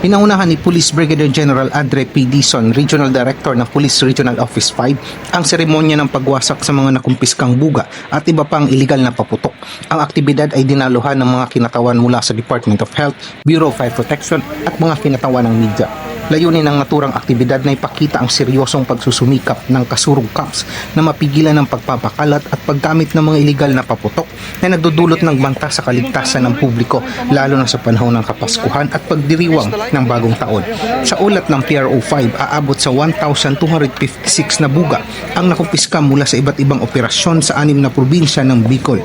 Pinaunahan ni Police Brigadier General Andre P. Dizon, Regional Director ng Police Regional Office 5, ang seremonya ng pagwasak sa mga nakumpiskang buga at iba pang iligal na paputok. Ang aktibidad ay dinaluhan ng mga kinatawan mula sa Department of Health, Bureau of Fire Protection at mga kinatawan ng media. Layunin ng naturang aktibidad na ipakita ang seryosong pagsusumikap ng kasurog camps na mapigilan ng pagpapakalat at paggamit ng mga iligal na paputok na nagdudulot ng banta sa kaligtasan ng publiko, lalo na sa panahon ng Kapaskuhan at pagdiriwang ng bagong taon. Sa ulat ng PRO5, aabot sa 1,256 na buga ang nakumpiska mula sa iba't ibang operasyon sa 6 na probinsya ng Bicol.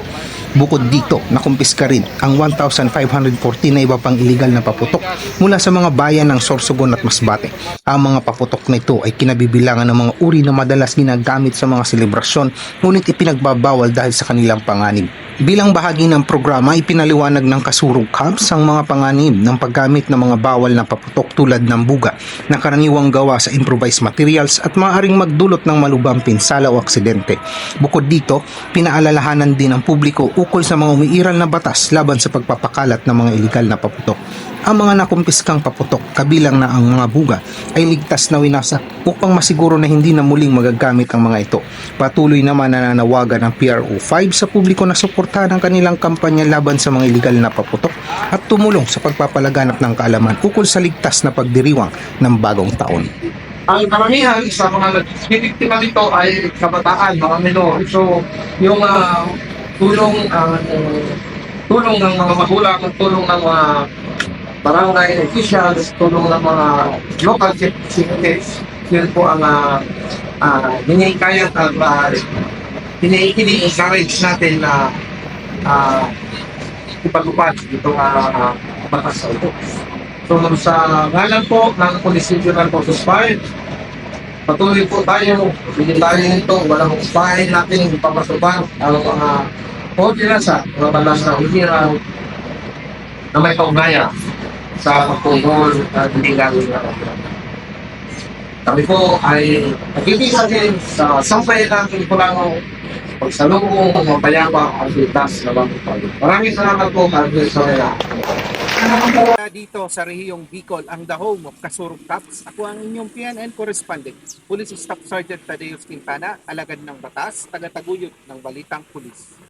Bukod dito, nakumpiska rin ang 1,540 na iba pang iligal na paputok mula sa mga bayan ng Sorsogon at Masbate. Ang mga paputok na ito ay kinabibilangan ng mga uri na madalas ginagamit sa mga selebrasyon, ngunit ipinagbabawal dahil sa kanilang panganib. Bilang bahagi ng programa, ipinaliwanag ng kasurog camps ang mga panganib ng paggamit ng mga bawal na paputok tulad ng buga na karaniwang gawa sa improvised materials at maaaring magdulot ng malubhang pinsala o aksidente. Bukod dito, pinaalalahanan din ang publiko ukol sa mga umiiral na batas laban sa pagpapakalat ng mga iligal na paputok. Ang mga nakumpiskang paputok, kabilang na ang mga buga, ay ligtas na winasak upang masiguro na hindi na muling magagamit ang mga ito. Patuloy naman na nananawagan ng PRO5 sa publiko na suportahan ang kanilang kampanya laban sa mga iligal na paputok at tumulong sa pagpapalaganap ng kaalaman ukol sa ligtas na pagdiriwang ng bagong taon. Ang karamihan sa mga nagsisiktima dito ay kabataan, mga menor. So, yung tulong ng mga magulang, tulong ng mga barangay officials, tulong ng mga local secretaries, yun po ang hinihikayat at ini-encourage natin na ipagupad itong batas sa ito. So sa ngalan po ng Police Regional Office 5, patuloy po tayo, hindi tayo nito, walang upahin natin ipapasupan ang mga ordinansa, mga batas na umiral na may kaugnayan sa pagtungkol at illegal na kami po ay nagkikita din sa sampay natin po lang pagsalubong, mapayapa, ang ligtas na bagong taon. Maraming salamat po, Carlos Sorella. Dito sa rehiyong Bicol, ang the home of Kasurog Camps. Ako ang inyong PNN correspondent, Police Staff Sergeant Tadeus Quintana, alagad ng batas, taga-taguyod ng Balitang Pulis.